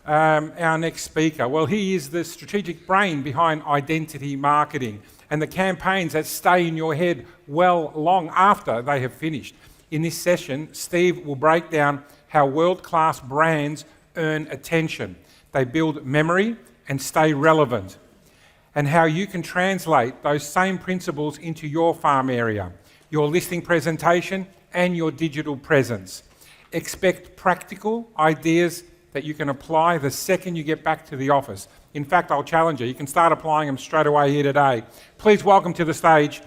our next speaker? Well, he is the strategic brain behind identity marketing and the campaigns that stay in your head well long after they have finished. In this session, Steve will break down how world-class brands earn attention. They build memory and stay relevant, and how you can translate those same principles into your farm area, your listing presentation, and your digital presence. Expect practical ideas that you can apply the second you get back to the office. In fact, I'll challenge you. You can start applying them straight away here today. Please welcome to the stage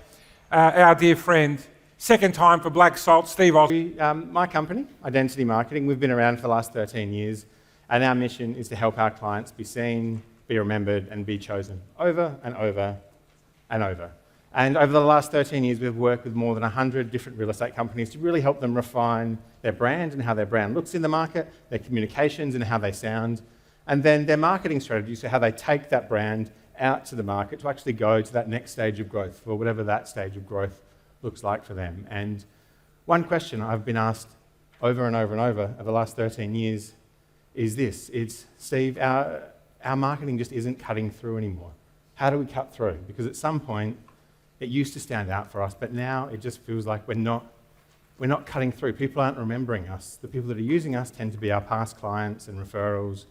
our dear friend, second time for Black Salt, Steve Osborn. My company, Identity Marketing, we've been around for the last 13 years, and our mission is to help our clients be seen, be remembered, and be chosen over and over and over. And over the last 13 years, we've worked with more than 100 different real estate companies to really help them refine their brand and how their brand looks in the market, their communications and how they sound, and then their marketing strategy, so how they take that brand out to the market to actually go to that next stage of growth, for whatever that stage of growth looks like for them. And one question I've been asked over and over and over the last 13 years is this. It's, Steve, our marketing just isn't cutting through anymore. How do we cut through? Because at some point, it used to stand out for us, but now it just feels like we're not cutting through. People aren't remembering us. The people that are using us tend to be our past clients and referrals,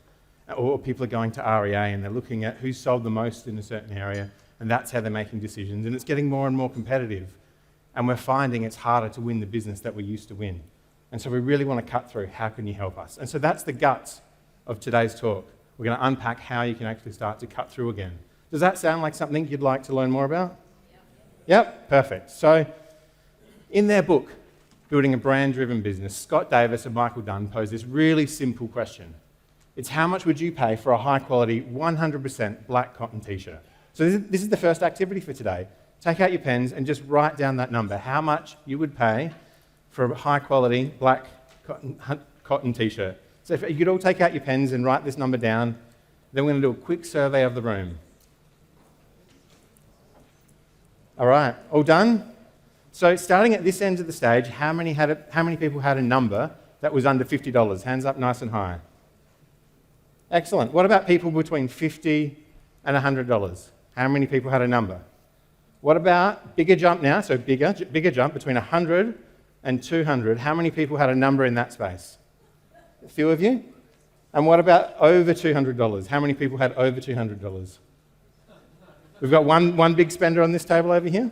or people are going to REA and they're looking at who's sold the most in a certain area, and that's how they're making decisions. And it's getting more and more competitive, and we're finding it's harder to win the business that we used to win. And so we really want to cut through. How can you help us? And so that's the guts of today's talk. We're going to unpack how you can actually start to cut through again. Does that sound like something you'd like to learn more about? Yep, perfect. So in their book, Building a Brand-Driven Business, Scott Davis and Michael Dunn pose this really simple question. It's how much would you pay for a high-quality, 100% black cotton t-shirt? So this is the first activity for today. Take out your pens and just write down that number, how much you would pay for a high-quality black cotton t-shirt. So if you could all take out your pens and write this number down, then we're going to do a quick survey of the room. All right, all done? So starting at this end of the stage, how many people had a number that was under $50? Hands up nice and high. Excellent. What about people between $50 and $100? How many people had a number? What about bigger jump now? So bigger jump between 100 and 200. How many people had a number in that space? A few of you. And what about over $200? How many people had over $200? We've got one big spender on this table over here.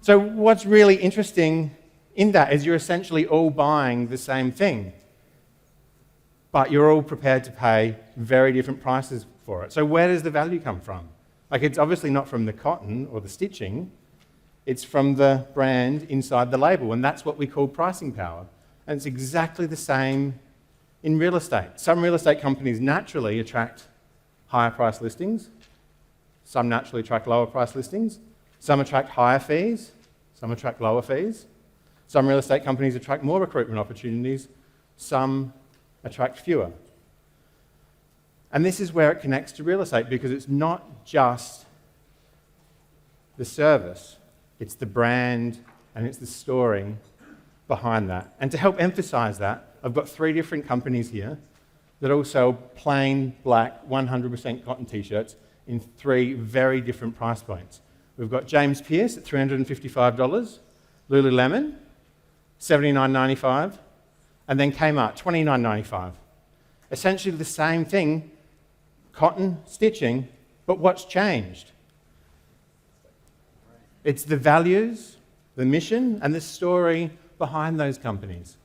So what's really interesting in that is you're essentially all buying the same thing, but you're all prepared to pay very different prices for it. So where does the value come from? Like, it's obviously not from the cotton or the stitching, it's from the brand inside the label, and that's what we call pricing power. And it's exactly the same in real estate. Some real estate companies naturally attract higher price listings. Some naturally attract lower price listings. Some attract higher fees. Some attract lower fees. Some real estate companies attract more recruitment opportunities. Some attract fewer. And this is where it connects to real estate, because it's not just the service, it's the brand and it's the story behind that. And to help emphasize that, I've got 3 different companies here that all sell plain black 100% cotton t-shirts in 3 very different price points. We've got James Pierce at $355, Lululemon, $79.95, and then Kmart, $29.95. Essentially the same thing, cotton stitching, but what's changed? It's the values, the mission, and the story behind those companies.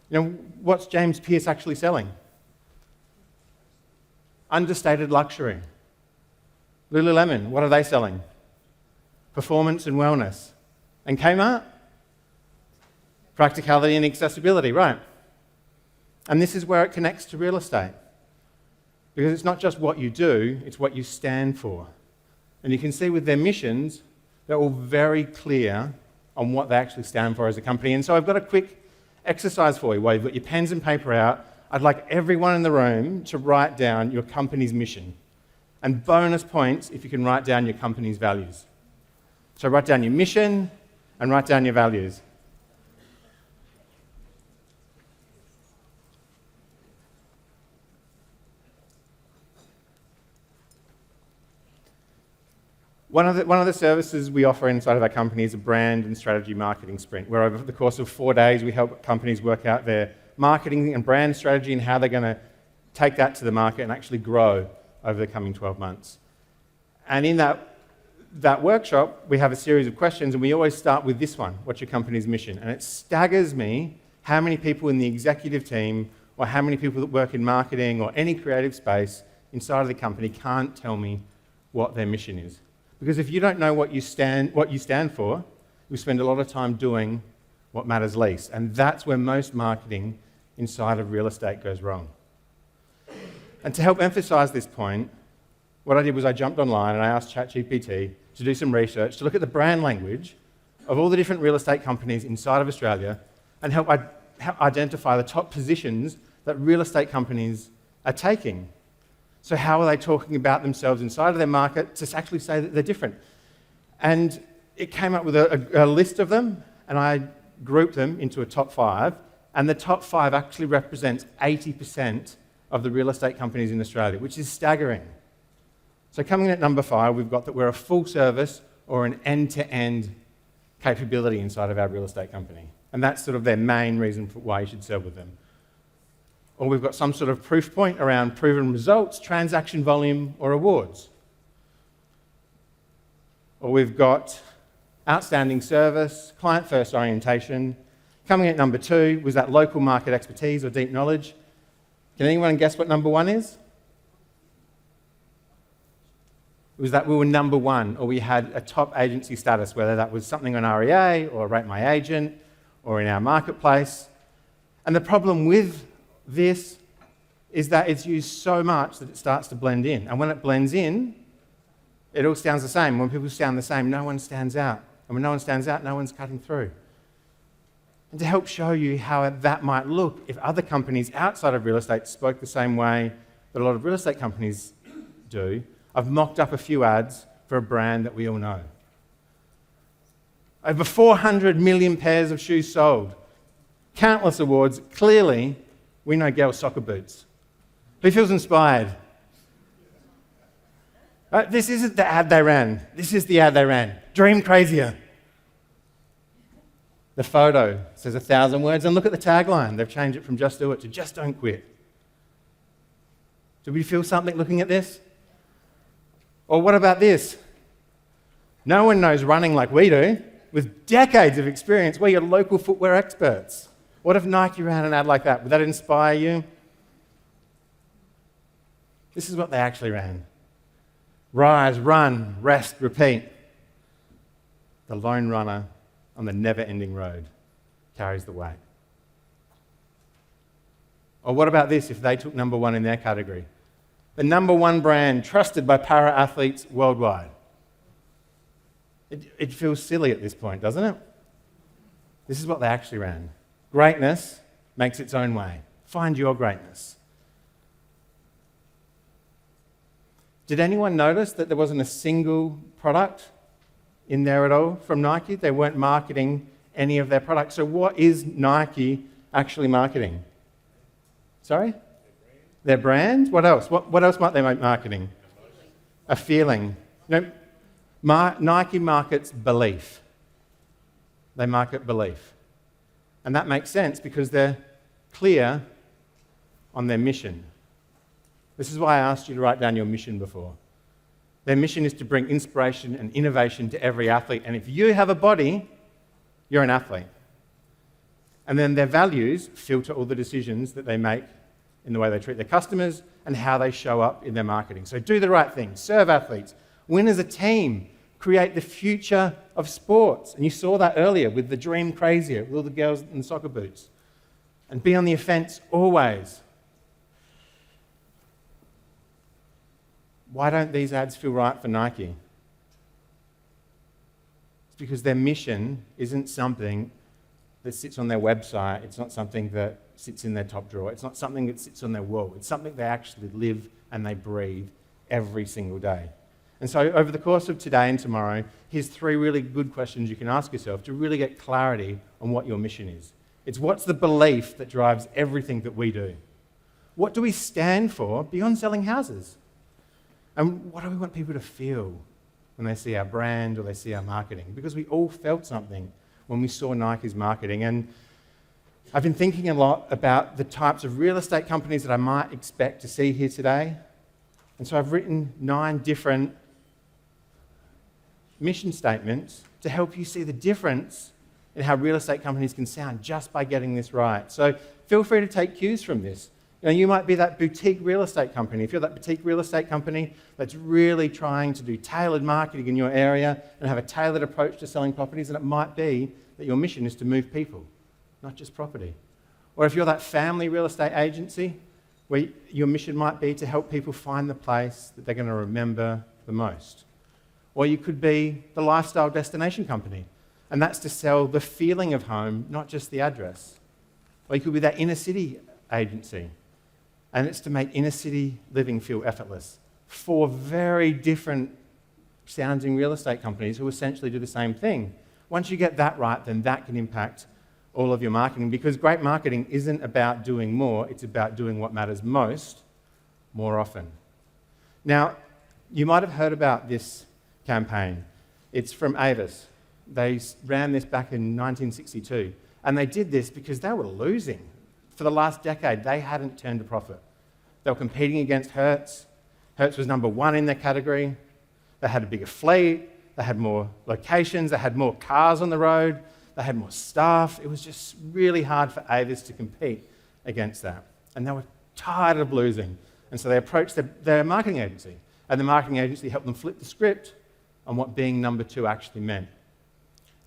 You know, what's James Pierce actually selling? Understated luxury. Lululemon, what are they selling? Performance and wellness. And Kmart? Practicality and accessibility, right. And this is where it connects to real estate. Because it's not just what you do, it's what you stand for. And you can see with their missions, they're all very clear on what they actually stand for as a company. And so I've got a quick exercise for you while you've got your pens and paper out. I'd like everyone in the room to write down your company's mission. And bonus points if you can write down your company's values. So write down your mission and write down your values. One of the services we offer inside of our company is a brand and strategy marketing sprint, where over the course of 4 days we help companies work out their marketing and brand strategy and how they're going to take that to the market and actually grow over the coming 12 months. And in that workshop, we have a series of questions, and we always start with this one: what's your company's mission? And it staggers me how many people in the executive team, or how many people that work in marketing or any creative space inside of the company can't tell me what their mission is. Because if you don't know what you stand for, you spend a lot of time doing what matters least. And that's where most marketing inside of real estate goes wrong. And to help emphasize this point, what I did was I jumped online and I asked ChatGPT to do some research to look at the brand language of all the different real estate companies inside of Australia and help identify the top positions that real estate companies are taking. So how are they talking about themselves inside of their market to actually say that they're different? And it came up with a list of them, and I grouped them into a top 5, and the top 5 actually represents 80% of the real estate companies in Australia, which is staggering. So coming in at number 5, we've got that we're a full service or an end-to-end capability inside of our real estate company. And that's sort of their main reason for why you should sell with them. Or we've got some sort of proof point around proven results, transaction volume, or awards. Or we've got outstanding service, client-first orientation. Coming at number 2 was that local market expertise or deep knowledge. Can anyone guess what number 1 is? It was that we were number 1, or we had a top agency status, whether that was something on REA or Rate My Agent or in our marketplace. And the problem with this is that it's used so much that it starts to blend in. And when it blends in, it all sounds the same. When people sound the same, no one stands out. And when no one stands out, no one's cutting through. And to help show you how that might look if other companies outside of real estate spoke the same way that a lot of real estate companies do, I've mocked up a few ads for a brand that we all know. Over 400 million pairs of shoes sold. Countless awards. Clearly, we know girls' soccer boots. Who feels inspired? This isn't the ad they ran. This is the ad they ran. Dream crazier. The photo says 1,000 words, and look at the tagline. They've changed it from just do it to just don't quit. Do we feel something looking at this? Or what about this? No one knows running like we do. With decades of experience, we're your local footwear experts. What if Nike ran an ad like that? Would that inspire you? This is what they actually ran. Rise, run, rest, repeat. The lone runner on the never-ending road carries the weight. Or what about this if they took number 1 in their category? The number 1 brand trusted by para-athletes worldwide. It feels silly at this point, doesn't it? This is what they actually ran. Greatness makes its own way. Find your greatness. Did anyone notice that there wasn't a single product in there at all from Nike? They weren't marketing any of their products. So what is Nike actually marketing? Sorry? Their brand? What else? What else might they be marketing? A feeling. Nike markets belief. They market belief. And that makes sense because they're clear on their mission. This is why I asked you to write down your mission before. Their mission is to bring inspiration and innovation to every athlete. And if you have a body, you're an athlete. And then their values filter all the decisions that they make in the way they treat their customers and how they show up in their marketing. So do the right thing, serve athletes, win as a team, create the future of sports. And you saw that earlier with the dream crazier, with all the girls in the soccer boots. And be on the offense always. Why don't these ads feel right for Nike? It's because their mission isn't something that sits on their website. It's not something that sits in their top drawer. It's not something that sits on their wall. It's something they actually live and they breathe every single day. And so over the course of today and tomorrow, here's 3 really good questions you can ask yourself to really get clarity on what your mission is. It's what's the belief that drives everything that we do? What do we stand for beyond selling houses? And what do we want people to feel when they see our brand or they see our marketing, because we all felt something when we saw Nike's marketing. And I've been thinking a lot about the types of real estate companies that I might expect to see here today. And so I've written 9 different mission statements to help you see the difference in how real estate companies can sound just by getting this right. So feel free to take cues from this. You might be that boutique real estate company. If you're that boutique real estate company that's really trying to do tailored marketing in your area and have a tailored approach to selling properties, then it might be that your mission is to move people, not just property. Or if you're that family real estate agency, where your mission might be to help people find the place that they're going to remember the most. Or you could be the lifestyle destination company, and that's to sell the feeling of home, not just the address. Or you could be that inner city agency, and it's to make inner city living feel effortless. 4 very different sounding real estate companies who essentially do the same thing. Once you get that right, then that can impact all of your marketing, because great marketing isn't about doing more, it's about doing what matters most more often. Now, you might have heard about this campaign. It's from Avis. They ran this back in 1962, and they did this because they were losing. For the last decade, they hadn't turned a profit. They were competing against Hertz. Hertz was number 1 in their category. They had a bigger fleet, they had more locations, they had more cars on the road, they had more staff. It was just really hard for Avis to compete against that. And they were tired of losing. And so they approached their marketing agency. And the marketing agency helped them flip the script on what being number 2 actually meant.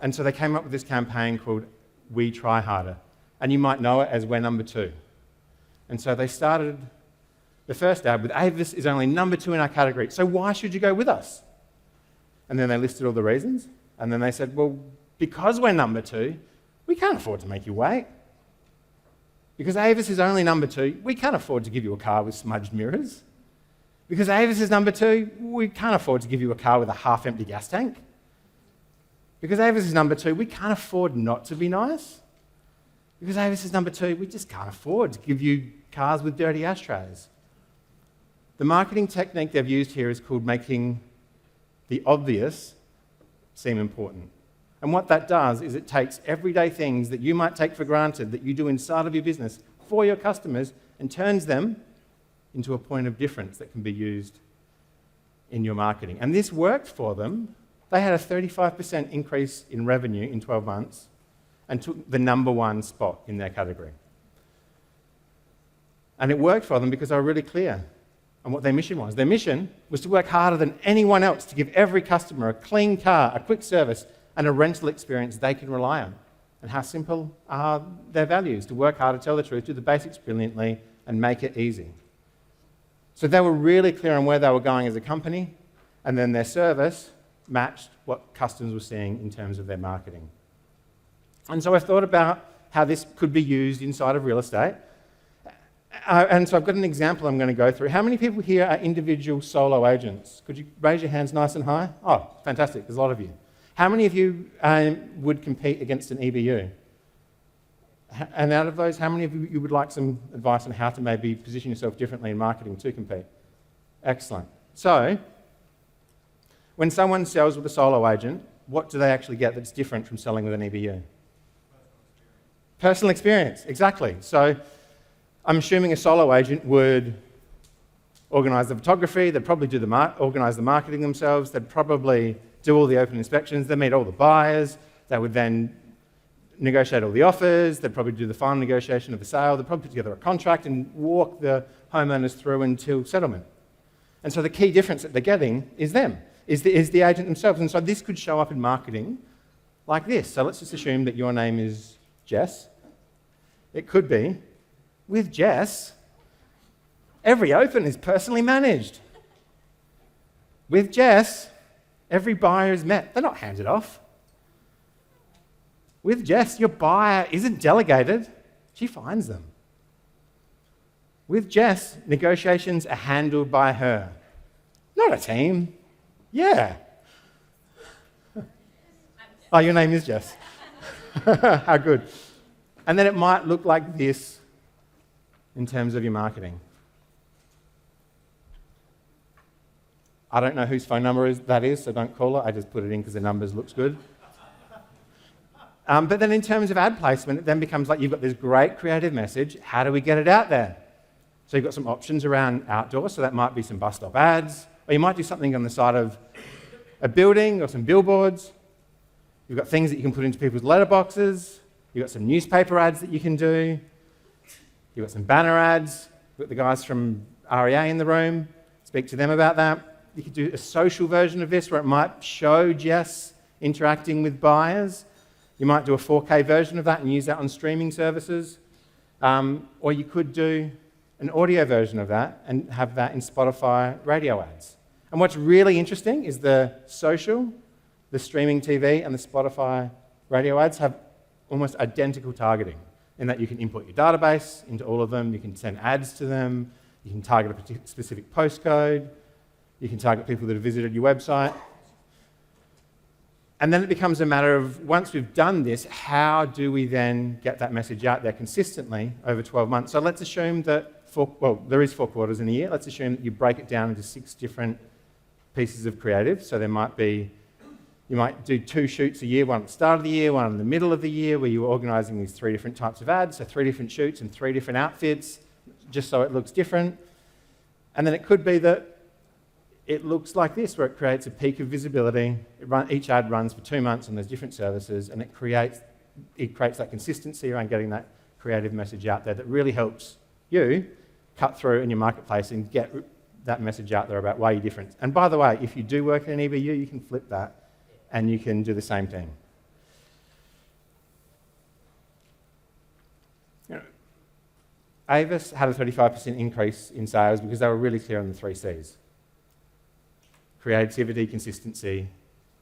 And so they came up with this campaign called We Try Harder. And you might know it as We're Number 2. And so they started the first ad with Avis is only number 2 in our category, so why should you go with us? And then they listed all the reasons. And then they said, well, because we're number 2, we can't afford to make you wait. Because Avis is only number 2, we can't afford to give you a car with smudged mirrors. Because Avis is number 2, we can't afford to give you a car with a half-empty gas tank. Because Avis is number 2, we can't afford not to be nice. Because Avis is number 2, we just can't afford to give you cars with dirty ashtrays. The marketing technique they've used here is called making the obvious seem important. And what that does is it takes everyday things that you might take for granted that you do inside of your business for your customers and turns them into a point of difference that can be used in your marketing. And this worked for them. They had a 35% increase in revenue in 12 months and took the number 1 spot in their category. And it worked for them because they were really clear on what their mission was. Their mission was to work harder than anyone else to give every customer a clean car, a quick service, and a rental experience they can rely on. And how simple are their values? To work hard, to tell the truth, do the basics brilliantly, and make it easy. So they were really clear on where they were going as a company, and then their service matched what customers were seeing in terms of their marketing. And so I thought about how this could be used inside of real estate. And so I've got an example I'm going to go through. How many people here are individual solo agents? Could you raise your hands nice and high? Oh, fantastic. There's a lot of you. How many of you would compete against an EBU? And out of those, how many of you would like some advice on how to maybe position yourself differently in marketing to compete? Excellent. So, when someone sells with a solo agent, what do they actually get that's different from selling with an EBU? Personal experience, exactly. So, I'm assuming a solo agent would organise the photography, they'd probably organise the marketing themselves, they'd probably do all the open inspections, they'd meet all the buyers, they would then negotiate all the offers, they'd probably do the final negotiation of the sale, they'd probably put together a contract and walk the homeowners through until settlement. And so the key difference that they're getting is them, is the agent themselves. And so this could show up in marketing like this. So let's just assume that your name is Jess. It could be, with Jess, every open is personally managed. With Jess, every buyer is met. They're not handed off. With Jess, your buyer isn't delegated. She finds them. With Jess, negotiations are handled by her. Not a team. Yeah. Oh, your name is Jess. How good. And then it might look like this in terms of your marketing. I don't know whose phone number that is, so don't call it. I just put it in because the numbers looks good. But then in terms of ad placement, it then becomes like you've got this great creative message. How do we get it out there? So you've got some options around outdoor, so that might be some bus stop ads, or you might do something on the side of a building or some billboards. You've got things that you can put into people's letterboxes. You've got some newspaper ads that you can do. You've got some banner ads. You've got the guys from REA in the room. Speak to them about that. You could do a social version of this where it might show Jess interacting with buyers. You might do a 4K version of that and use that on streaming services. Or you could do an audio version of that and have that in Spotify radio ads. And what's really interesting is the social, the streaming TV, and the Spotify radio ads have almost identical targeting in that you can input your database into all of them, you can send ads to them, you can target a specific postcode, you can target people that have visited your website. And then it becomes a matter of, once we've done this, how do we then get that message out there consistently over 12 months? So let's assume that, there is 4 quarters in a year. Let's assume that you break it down into 6 different pieces of creative. So there might be, you might do 2 shoots a year, one at the start of the year, one in the middle of the year, where you're organising these 3 different types of ads, so 3 different shoots and 3 different outfits, just so it looks different. And then it could be that it looks like this, where it creates a peak of visibility. Each ad runs for 2 months on those different services, and it creates that consistency around getting that creative message out there that really helps you cut through in your marketplace and get that message out there about why you're different. And by the way, if you do work in an EBU, you can flip that and you can do the same thing. Avis had a 35% increase in sales because they were really clear on the 3 C's. Creativity, consistency,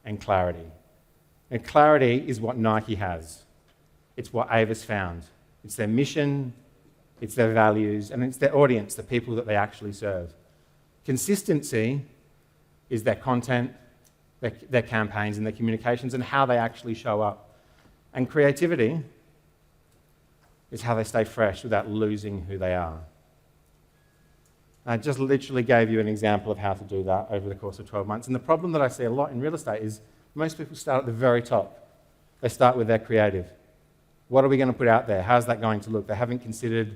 and clarity. And clarity is what Nike has. It's what Avis found. It's their mission, it's their values, and it's their audience, the people that they actually serve. Consistency is their content, their campaigns, and their communications, and how they actually show up. And creativity is how they stay fresh without losing who they are. I just literally gave you an example of how to do that over the course of 12 months. And the problem that I see a lot in real estate is most people start at the very top. They start with their creative. What are we going to put out there? How's that going to look? They haven't considered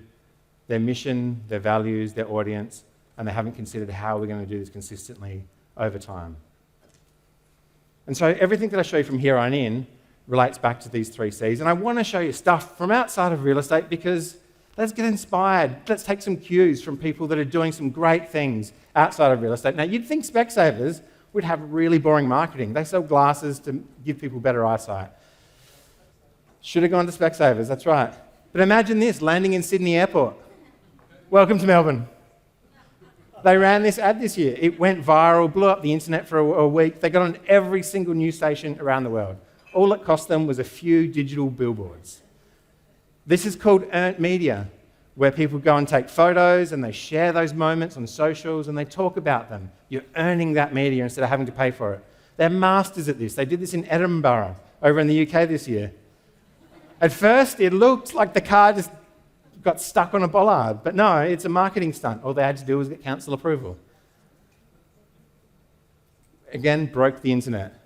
their mission, their values, their audience, and they haven't considered how we're going to do this consistently over time. And so everything that I show you from here on in relates back to these 3 C's. And I want to show you stuff from outside of real estate because let's get inspired. Let's take some cues from people that are doing some great things outside of real estate. Now, you'd think Specsavers would have really boring marketing. They sell glasses to give people better eyesight. Should have gone to Specsavers, that's right. But imagine this, landing in Sydney Airport. Welcome to Melbourne. They ran this ad this year. It went viral, blew up the internet for a week. They got on every single news station around the world. All it cost them was a few digital billboards. This is called earned media, where people go and take photos and they share those moments on socials and they talk about them. You're earning that media instead of having to pay for it. They're masters at this. They did this in Edinburgh, over in the UK this year. At first, it looked like the car just got stuck on a bollard, but no, it's a marketing stunt. All they had to do was get council approval. Again, broke the internet.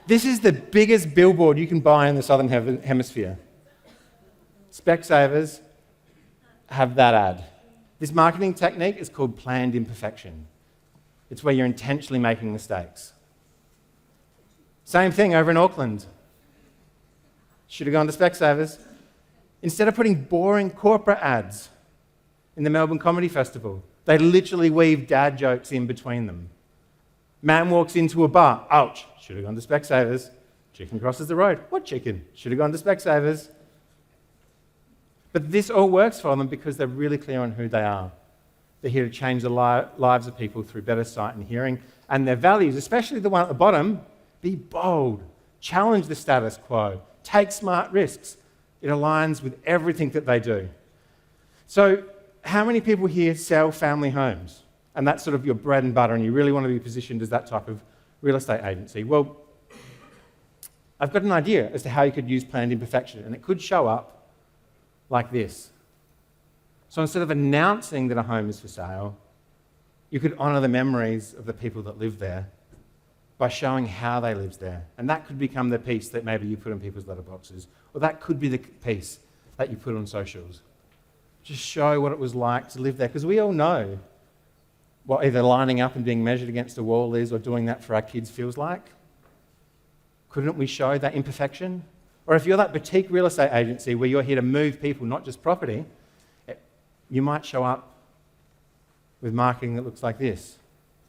This is the biggest billboard you can buy in the Southern Hemisphere. Specsavers have that ad. This marketing technique is called planned imperfection. It's where you're intentionally making mistakes. Same thing over in Auckland. Should have gone to Specsavers. Instead of putting boring corporate ads in the Melbourne Comedy Festival, they literally weave dad jokes in between them. Man walks into a bar. Ouch. Should have gone to Specsavers. Chicken crosses the road. What chicken? Should have gone to Specsavers. But this all works for them because they're really clear on who they are. They're here to change the lives of people through better sight and hearing. And their values, especially the one at the bottom, be bold, challenge the status quo, take smart risks. It aligns with everything that they do. So how many people here sell family homes? And that's sort of your bread and butter, and you really want to be positioned as that type of real estate agency. Well, I've got an idea as to how you could use planned imperfection, and it could show up like this. So instead of announcing that a home is for sale, You could honour the memories of the people that lived there by showing how they lived there. And that could become the piece that maybe you put in people's letterboxes, or that could be the piece that you put on socials. Just show what it was like to live there, because we all know what either lining up and being measured against a wall is, or doing that for our kids feels like. Couldn't we show that imperfection? Or if you're that boutique real estate agency where you're here to move people, not just property, you might show up with marketing that looks like this.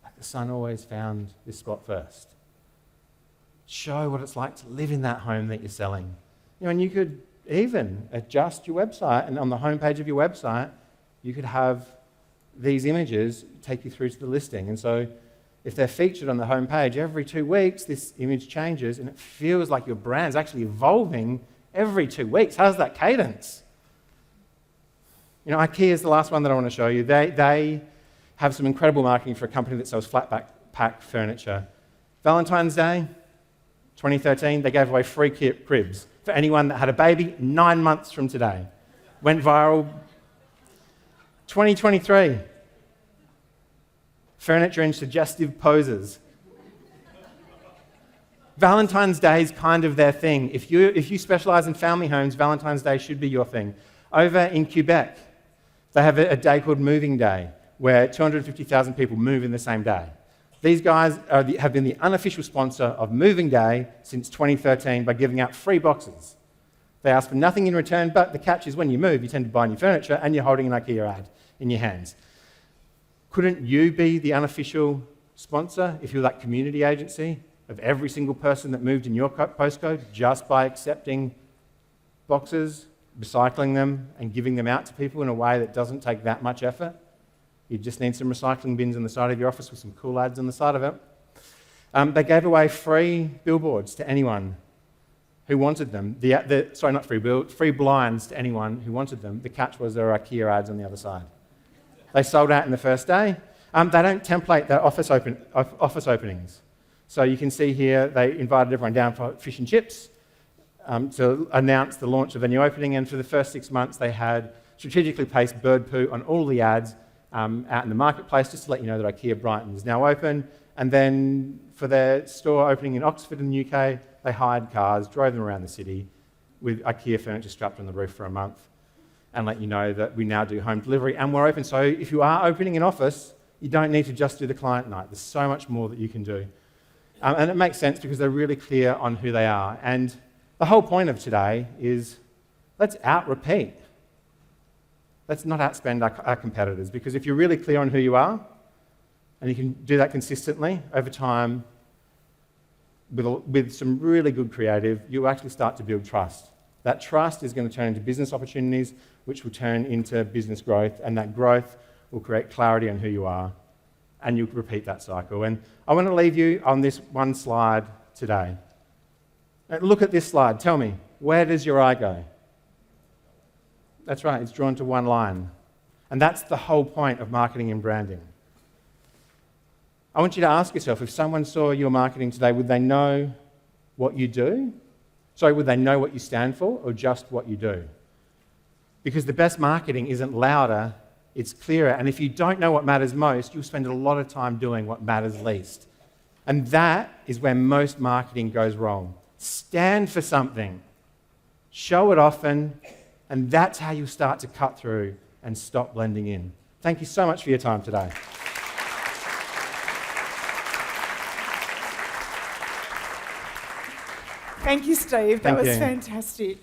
Like the sun always found this spot first. Show what it's like to live in that home that you're selling. And you could even adjust your website, and on the homepage of your website, you could have these images take you through to the listing. And so if they're featured on the homepage every 2 weeks, this image changes, and it feels like your brand's actually evolving every 2 weeks. How's that cadence? IKEA is the last one that I want to show you. They have some incredible marketing for a company that sells flat pack furniture. Valentine's Day, 2013, they gave away free cribs for anyone that had a baby 9 months from today. Went viral. 2023, furniture in suggestive poses. Valentine's Day is kind of their thing. If you specialise in family homes, Valentine's Day should be your thing. Over in Quebec, they have a day called Moving Day, where 250,000 people move in the same day. These guys have been the unofficial sponsor of Moving Day since 2013 by giving out free boxes. They ask for nothing in return, but the catch is when you move, you tend to buy new furniture and you're holding an IKEA ad in your hands. Couldn't you be the unofficial sponsor if you're that community agency of every single person that moved in your postcode just by accepting boxes, recycling them, and giving them out to people in a way that doesn't take that much effort? You just need some recycling bins on the side of your office with some cool ads on the side of it. They gave away free billboards to anyone who wanted them. Free blinds to anyone who wanted them. The catch was there were IKEA ads on the other side. They sold out in the first day. They don't template their office openings. So you can see here they invited everyone down for fish and chips to announce the launch of a new opening, and for the first 6 months they had strategically placed bird poo on all the ads out in the marketplace, just to let you know that IKEA Brighton is now open. And then for their store opening in Oxford in the UK, they hired cars, drove them around the city with IKEA furniture strapped on the roof for a month, and let you know that we now do home delivery and we're open. So if you are opening an office, you don't need to just do the client night. There's so much more that you can do. And it makes sense because they're really clear on who they are. And the whole point of today is let's out-repeat. Let's not outspend our competitors, because if you're really clear on who you are, and you can do that consistently over time with some really good creative, you'll actually start to build trust. That trust is going to turn into business opportunities, which will turn into business growth, and that growth will create clarity on who you are, and you'll repeat that cycle. And I want to leave you on this one slide today. Now, look at this slide. Tell me, where does your eye go? That's right, it's drawn to one line. And that's the whole point of marketing and branding. I want you to ask yourself, if someone saw your marketing today, would they know what you do? Sorry, would they know what you stand for, or just what you do? Because the best marketing isn't louder, it's clearer. And if you don't know what matters most, you'll spend a lot of time doing what matters least. And that is where most marketing goes wrong. Stand for something. Show it often, and that's how you start to cut through and stop blending in. Thank you so much for your time today. Thank you, Steve. That Thank was you. fantastic.